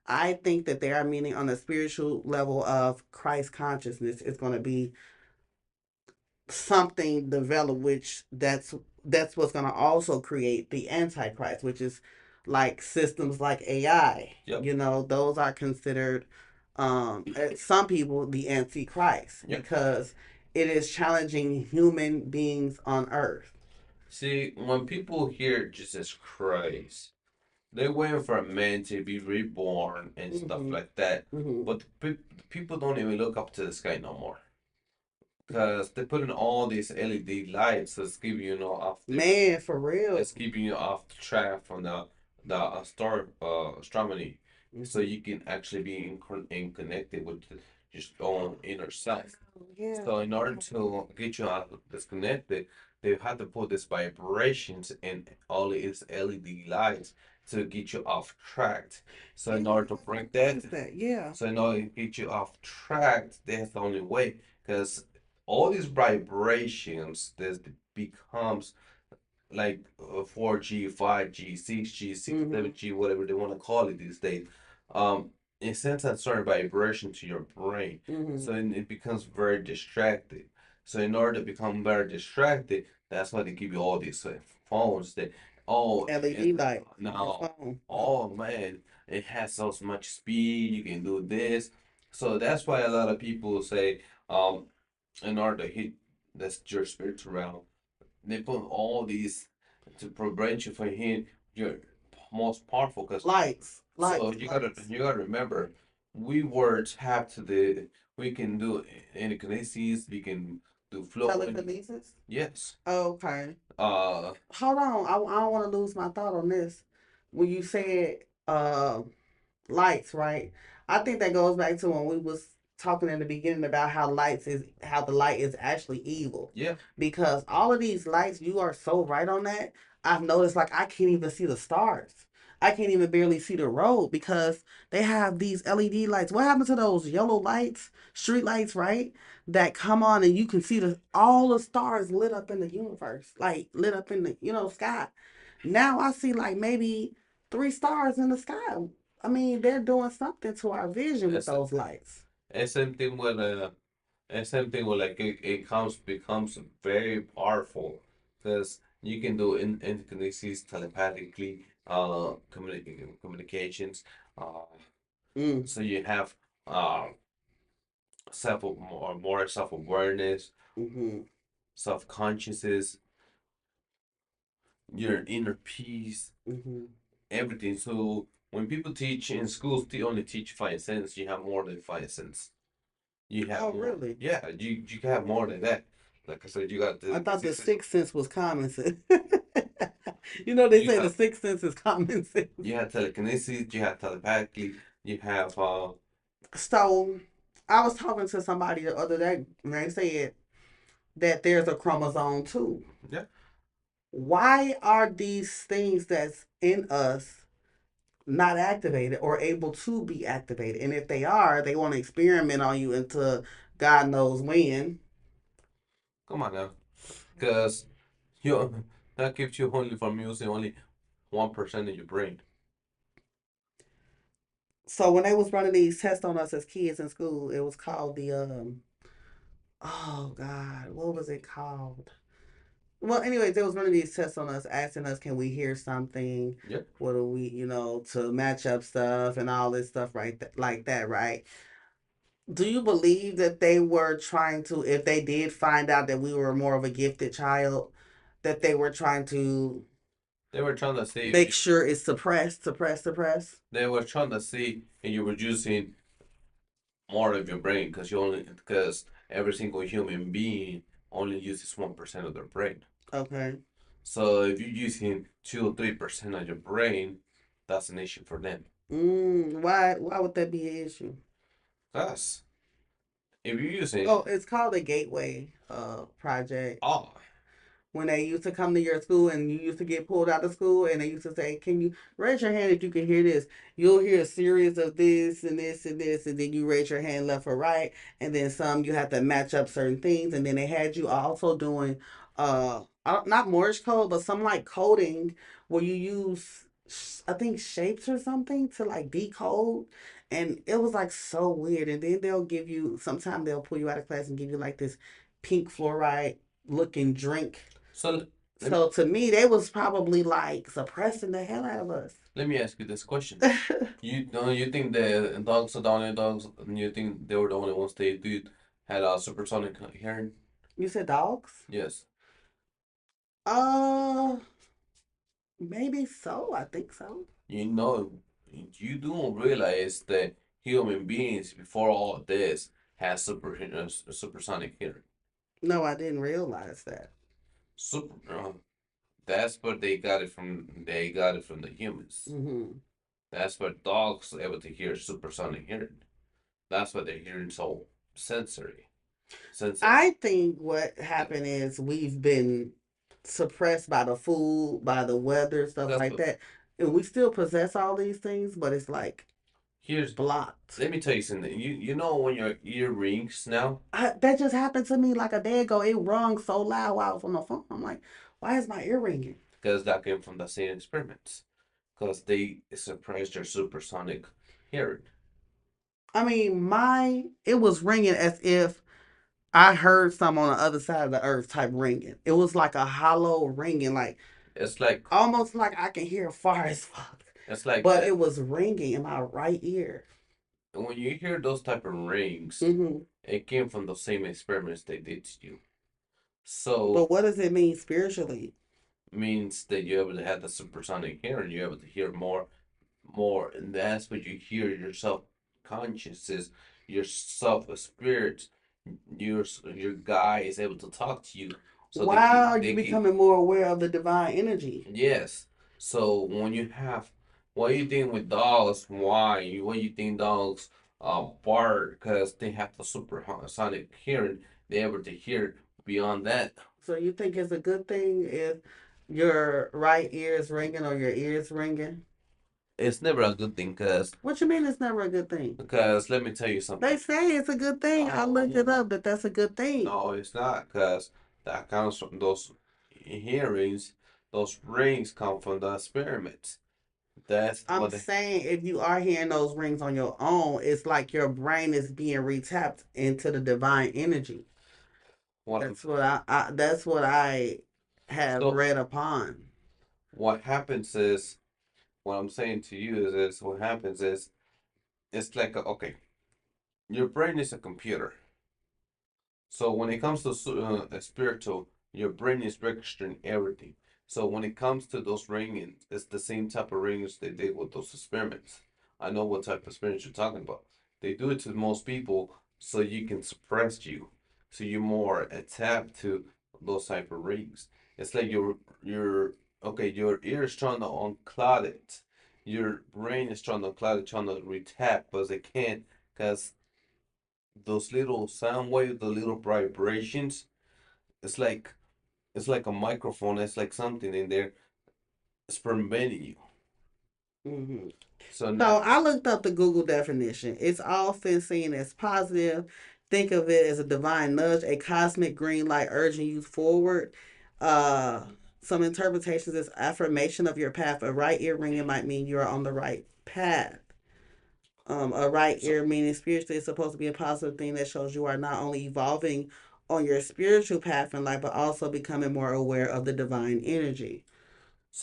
I think that they are meaning on a spiritual level of Christ consciousness is going to be something developed, which that's what's going to also create the antichrist, which is like systems like AI. Yep. You know, those are considered some people the antichrist Yep. because it is challenging human beings on earth. See, when people hear Jesus Christ, they waiting for a man to be reborn and stuff Hmm. like that. Hmm. But people don't even look up to the sky no more. Because they put in all these LED lights that's keeping you know off the Man, for real. it's keeping you off the track from the star astronomy, so Hmm. you can actually be in connected with just own inner self. Yeah. So in order to get you out disconnected, they have to put these vibrations in all these LED lights to get you off track. So Yeah, in order to I break that, noticed that. Yeah. so in order to get you off track, that's the only way. Because all these vibrations that becomes like 4G, 5G, 6G, Hmm. 7G, whatever they want to call it these days, um, it sends a certain vibration to your brain. Hmm. So it becomes very distracted. So in order to become very distracted, that's why they give you all these phones that, oh, LED light on the now, phone. oh man, it has so much speed, you can do this. So that's why a lot of people say, in order to hit that's your spiritual realm, they put all these to prevent you from hitting your most powerful. Because Lights, so lights, lights. you gotta remember, we were tapped to the we can do telekinesis, we can do flowing. Telekinesis. Yes. Okay. Uh. Hold on. I don't want to lose my thought on this. When you said lights, right? I think that goes back to when we was talking in the beginning about how the light is actually evil. Yeah. Because all of these lights, you are so right on that. I've noticed like I can't even see the stars. I can't even barely see the road because they have these LED lights. What happened to those yellow lights, street lights, right? That come on and you can see all the stars lit up in the universe, like lit up in the sky. Now I see like maybe three stars in the sky. I mean, they're doing something to our vision with It's those lights. it's same thing with same thing with like it comes becomes very powerful because you can do in telekinesis telepathically communications, uh Mm. so you have uh self more self awareness, Mm-hmm. self consciousness, your inner peace, Mm-hmm. everything. So when people teach in schools, they only teach 5 cents. You have more than 5 cents. You have Oh, more. really? Yeah, you can have more than that. Like I said, you got I the thought the six. sixth sense was common sense. You know, they You say the have sixth sense is common sense. you have telekinesis. You have telepathy. You have So, I was talking to somebody the other day, and they said that there's a chromosome too. yeah. Why are these things that's in us not activated or able to be activated? And if they are, they want to experiment on you until God knows when. Come on now, because you that gives you only from using only 1% of your brain. So when they was running these tests on us as kids in school, it was called the oh God, what was it called? Well, anyways, there was running these tests on us, asking us, can we hear something? Yep. What do we, to match up stuff and all this stuff, right? Like that, right? Do you believe that they were trying to, if they did find out that we were more of a gifted child, that they were trying to They were trying to see if make you. sure it's suppressed, suppressed, suppressed? They were trying to see if you were using more of your brain because every single human being only uses 1% of their brain. Okay. So if you're using 2 or 3% of your brain, that's an issue for them. Why would that be an issue? Us, if you're using Oh, it's called a gateway project. oh When they used to come to your school and you used to get pulled out of school and they used to say, can you raise your hand if you can hear this? You'll hear a series of this and this and this, and then you raise your hand left or right, and then some you have to match up certain things, and then they had you also doing not Morse code, but some like coding where you use I think shapes or something to like decode, and it was like so weird. And then they'll give you sometimes they'll pull you out of class and give you like this pink fluoride looking drink. So let me So to me, they was probably like suppressing the hell out of us. let me ask you this question. You think the dogs are the only dogs? You think they were the only ones they did had a supersonic hearing? You said dogs? Yes. Uh, maybe so. I think so. You know, you don't realize that human beings before all this had supersonic hearing. No, I didn't realize that. Super. That's where they got it from. They got it from the humans. Hmm. That's where dogs are able to hear supersonic hearing. That's why they're hearing so sensory, sensitive. I think what happened is we've been suppressed by the food, by the weather, stuff That's like what. that. And we still possess all these things, but it's like Here's. blocked. Let me tell you something. You know when your ear rings now, That just happened to me like a day ago. It rung so loud while I was on the phone. I'm like, why is my ear ringing? because that came from the same experiments. Because they suppressed your supersonic hearing. I mean, it was ringing as if I heard some on the other side of the earth type ringing. It was like a hollow ringing, like It's like almost like I can hear far as fuck. it's like But it was ringing in my right ear. when you hear those type of rings, Hmm. it came from the same experiments they did to you. So But what does it mean spiritually? means that you're able to have the supersonic hearing, you're able to hear more, and that's what you hear yourself consciousness, yourself a spirit, your guy is able to talk to you. So Wow, you they can becoming more aware of the divine energy. yes. So when you have what you think with dogs, why? What you think dogs bark because they have the supersonic hearing, they're able to hear beyond that. So you think it's a good thing if your right ear is ringing or your ear is ringing? It's never a good thing What you mean it's never a good thing? because let me tell you They something. say it's a good thing. I looked it No, up that that's a good thing. no, it's not because that comes from those hearings, those rings come from the experiments. That's I'm what they, saying if you are hearing those rings on your own, it's like your brain is being retapped into the divine energy. what I'm, That's what I have so read upon. what happens is what I'm saying to you is what happens is it's like okay, your brain is a computer. So when it comes to spiritual, your brain is registering everything. So when it comes to those ringings, it's the same type of rings they did with those experiments. I know what type of experiments you're talking about. They do it to most people so you can suppress you, so you're more adapt to those type of rings. It's like your okay, your ear is trying to unclog it. Your brain is trying to unclog it, trying to retap, but they can't because those little sound waves, the little vibrations, it's like it's like a microphone. It's like something in there. It's preventing you. Hmm. So So now, I looked up the Google definition. It's often seen as positive. Think of it as a divine nudge, a cosmic green light urging you forward. Uh, some interpretations is affirmation of your path. A right ear ringing might mean you are on the right path. A right so ear meaning spiritually is supposed to be a positive thing that shows you are not only evolving on your spiritual path in life, but also becoming more aware of the divine energy.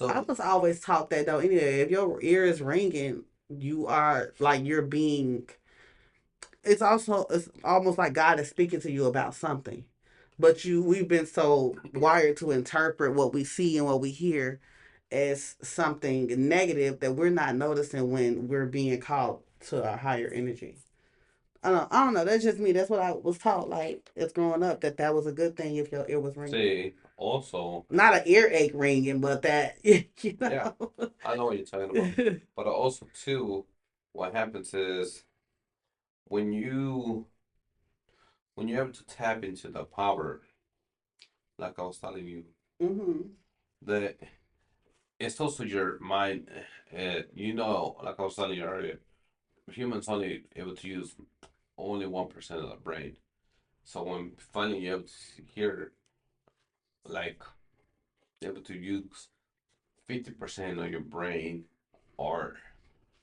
I so was always taught that though. Anyway, if your ear is ringing, you are like you're being. It's almost like God is speaking to you about something, but we've been so wired to interpret what we see and what we hear as something negative that we're not noticing when we're being called to a higher energy. I don't know. That's just me. That's what I was taught. Like as growing up, that was a good thing if your ear was ringing. say also, Not an earache ringing, but that you yeah, know. I know what you're talking about. But also too, what happens is when you when you're able to tap into the power, like I was telling you, Hmm. that it's also your mind. Like I was telling you earlier, humans only able to use only 1% of the brain. So when finally you're able to hear, like, able to use 50% of your brain, are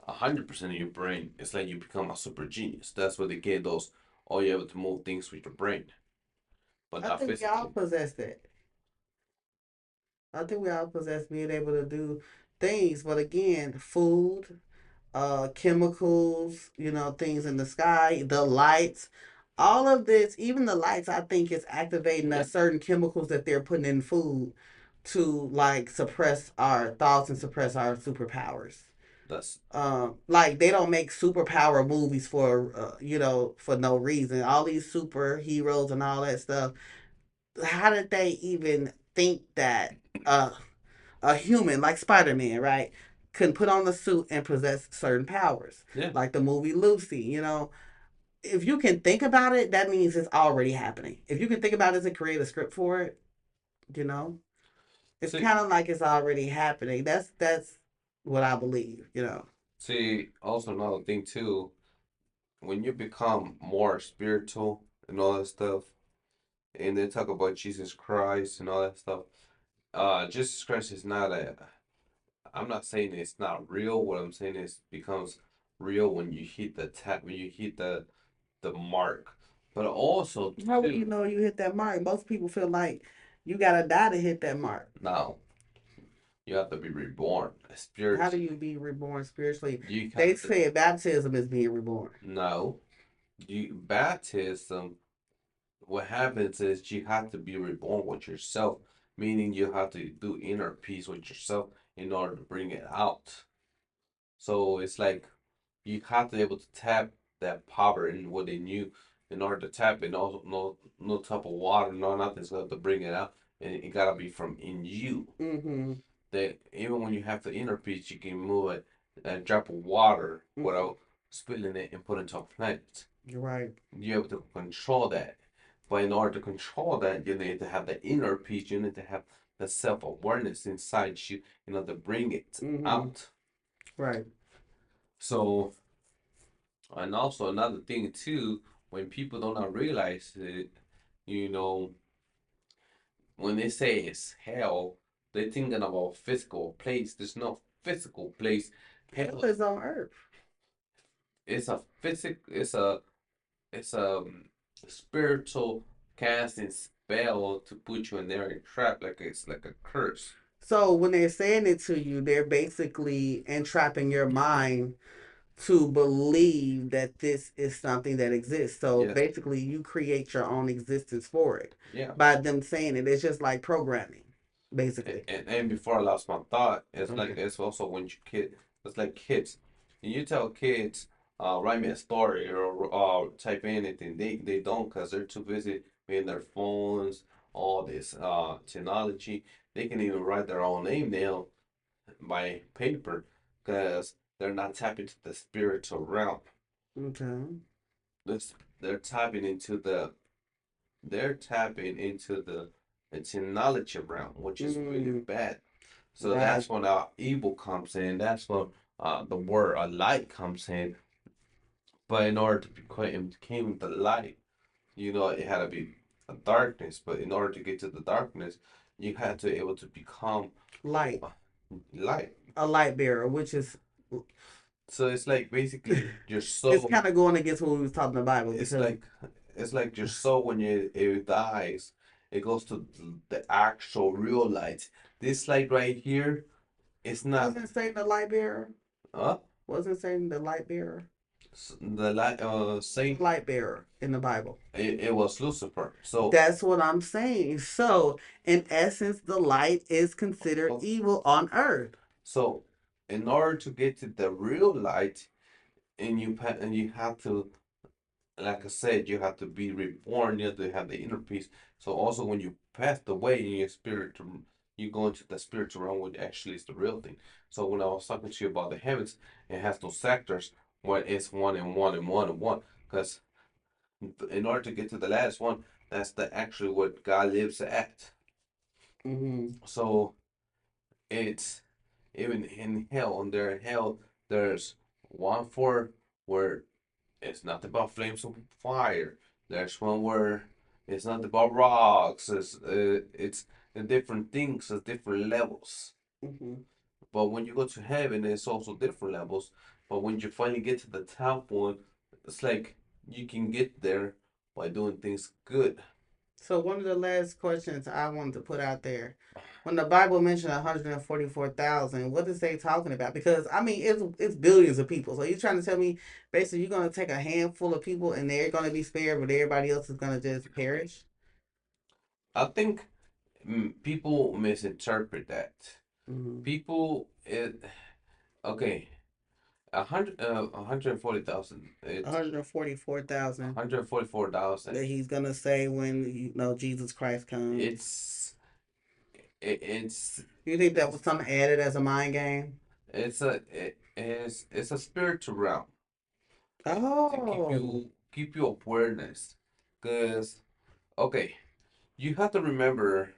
100% of your brain, it's like you become a super genius. That's where they get those, oh, you're able to move things with your brain, but I not think we all physically. possess that. I think we all possess being able to do things, but again, food, chemicals, things in the sky, the lights, all of this, even the lights, I think is activating Yeah, a certain chemicals that they're putting in food to like suppress our thoughts and suppress our superpowers. that's Like they don't make superpower movies for for no reason. All these superheroes and all that stuff. How did they even think that a human like Spider-Man, right, can put on a suit and possess certain powers? yeah. Like the movie Lucy, if you can think about it, that means it's already happening. If you can think about it and create a script for it, you know, it's See, kind of like it's already happening. That's what I believe. see, also another thing too, when you become more spiritual and all that stuff, and they talk about Jesus Christ and all that stuff, Jesus Christ is not a. I'm not saying it's not real. What I'm saying is becomes real when you hit the tap, when you hit the mark. But also How will you too, know you hit that mark? Most people feel like you gotta die to hit that mark. now you have to be reborn. How Spirit, do you be reborn spiritually? you They have to. say baptism is being reborn. No, you baptism. What happens is you have to be reborn with yourself, meaning you have to do inner peace with yourself in order to bring it out. So it's like you have to be able to tap that power in within you in order to tap it. No type of water, no nothing's going to bring it out, and it gotta be from in you. Mm-hmm. That even when you have the inner peace, you can move it a drop of water Mm-hmm. without spilling it and put it into a plant. You're right. You're able to control that. But in order to control that, you need to have the inner peace. You need to have the self awareness inside you in order to bring it Mm-hmm. out. Right. So, and also another thing too, when people do not realize it, you know, when they say it's hell, they're thinking about physical place. There's no physical place. Hell Hell, is on earth. it's a it's a spiritual casting spell to put you in there and trap like it's like a curse. So when they're saying it to you, they're basically entrapping your mind to believe that this is something that exists. So Yes. basically, you create your own existence for it Yeah. by them saying it. It's just like programming, basically. And before I lost my thought, it's like Okay. it's also when you kid, it's like kids. When you tell kids, write me a story or type in anything, they don't because they're too busy with their phones, all this technology. They can even write their own name down by paper because they're not tapping to the spiritual realm. Okay. This they're tapping into the technology realm, which is really Mm, bad. So right. that's when our evil comes in. That's when the word light comes in. But in order to become the light, it had to be a darkness. But in order to get to the darkness, you had to be able to become Light. uh, light. A light bearer, which is So it's like basically your it's soul. kind of going against what we was talking in the Bible It's because like it's like your soul when it dies, it goes to the actual real light. This light right here, it's not. wasn't Satan the light bearer? Huh? Wasn't Satan the light bearer? The light Who's the Saint, light bearer in the Bible? it was Lucifer. So That's what I'm saying. So, in essence, the light is considered uh, evil on earth. so in order to get to the real light, and you have to, like I said, you have to be reborn. You have to have the inner peace. So also when you passed away in your spirit, you go into the spiritual realm, which actually is the real thing. So when I was talking to you about the heavens, it has those sectors where it's one and one and one and one. Because in order to get to the last one, that's the actually what God lives at. Mm-hmm. So it's even in hell, and there in hell, there's one for where it's not about flames of fire. There's one where it's not about rocks. It's the different things, it's different levels. Mm-hmm. But when you go to heaven, it's also different levels. But when you finally get to the top one, it's like you can get there by doing things good. So one of the last questions I wanted to put out there, when the Bible mentioned 144,000, what is they talking about? Because I mean, it's billions of people. So you're trying to tell me basically you're gonna take a handful of people and they're gonna be spared, but everybody else is gonna just perish? I think people misinterpret that. Mm-hmm. People, okay, 140,000. It's 144,000 144,000. that he's gonna say when Jesus Christ comes. It's it's You think that was something added as a mind game? it's a spiritual realm to Oh. keep you awareness, because okay, you have to remember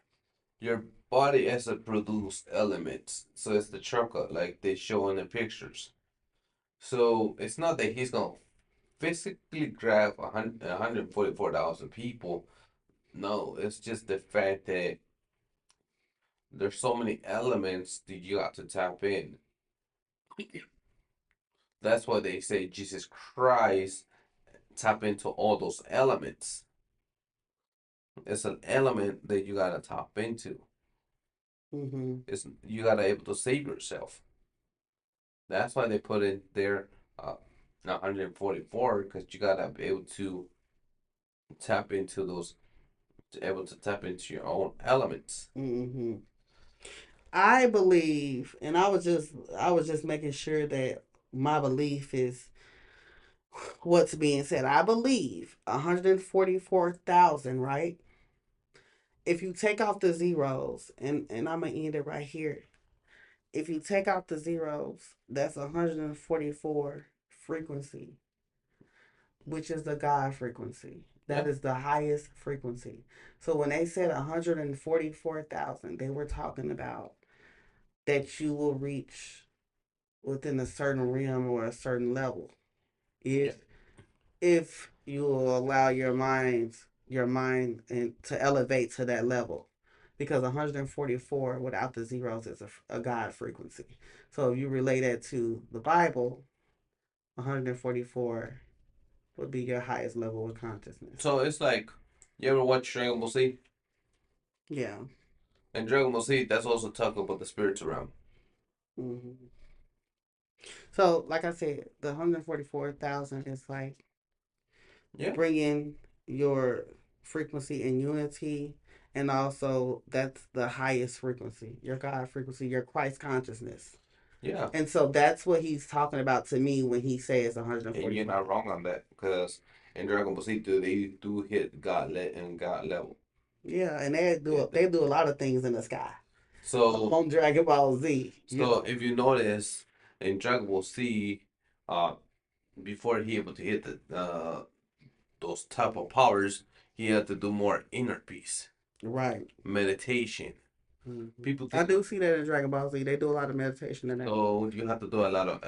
your body has a produced elements, so it's the chocolate like they show in the pictures. So it's not that he's gonna physically grab 144,000 people. No, it's just the fact that there's so many elements that you got to tap in. That's why they say Jesus Christ tap into all those elements. It's an element that you gotta tap into. Mm-hmm. It's you gotta able to save yourself. That's why they put in there uh 144, because you gotta be able to tap into those, able to tap into your own elements. Mm-hmm. I believe, and I was just making sure that my belief is what's being said. I believe 144,000, right? If you take off the zeros, and I'm gonna end it right here. If you take out the zeros, that's 144 frequency, which is the God frequency. That Yeah, is the highest frequency. So when they said 144,000, they were talking about that you will reach within a certain realm or a certain level yeah. if you will allow your mind and to elevate to that level, because 144 without the zeros is a God frequency. So if you relate that to the Bible, 144 would be your highest level of consciousness. So it's like, you ever watch Dragon Ball Z? Yeah. And Dragon Ball Z, that's also talking about the spiritual realm. Hmm. So like I said, the 144,000 is like Yeah, bringing your frequency in unity, and also that's the highest frequency, your God frequency, your Christ consciousness. yeah. And so that's what he's talking about to me when he says And you're 144. not wrong on that, because in Dragon Ball Z, they do hit God level. Yeah, and they do Hit they that. do a lot of things in the sky So on Dragon Ball Z, so if you notice in Dragon Ball Z, uh, before he able to hit those type of powers, he had to do more inner peace, right. meditation. Hmm. People I think do see that in Dragon Ball Z. They do a lot of meditation in that. so. You have to do a lot of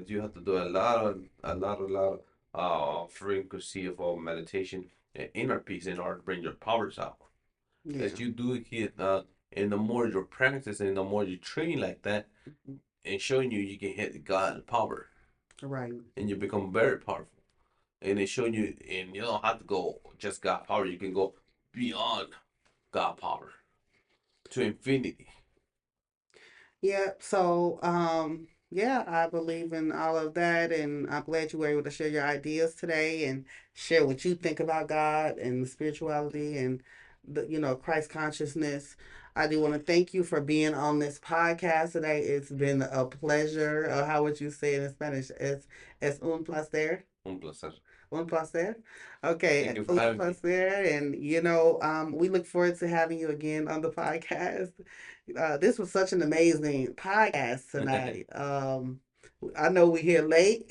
you have to do a lot of frequency of meditation and inner peace in order to bring your powers out. Yeah. As you do it, and the more you practice and the more you train like that, Mhm. and showing you you can hit God power, Right. and you become very powerful. And it's showing you, and you don't have to go just God power. You can go beyond God power to infinity. Yeah, so yeah, I believe in all of that, and I'm glad you were able to share your ideas today and share what you think about God and spirituality and the Christ consciousness. I do want to thank you for being on this podcast today. It's been a pleasure. How would you say it in Spanish? Es un placer. Un placer. Un placer. Thank Okay, you for un having me. placer. And, we look forward to having you again on the podcast. This was such an amazing podcast tonight. I know we're here late.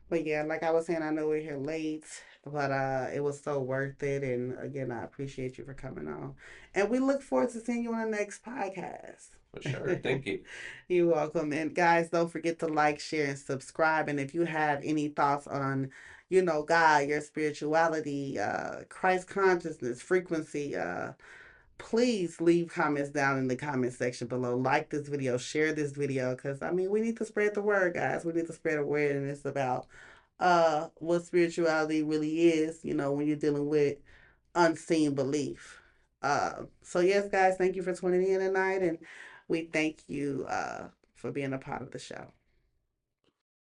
But yeah, like I was saying, I know we're here late, but it was so worth it. And again, I appreciate you for coming on. And we look forward to seeing you on the next podcast. For sure. Thank you. You're welcome. And guys, don't forget to like, share, and subscribe. And if you have any thoughts on, God, your spirituality, Christ consciousness, frequency, please leave comments down in the comment section below. Like this video, share this video, because I mean we need to spread the word, guys. We need to spread awareness about what spirituality really is, you know, when you're dealing with unseen belief. So yes, guys, thank you for tuning in tonight, and we thank you for being a part of the show.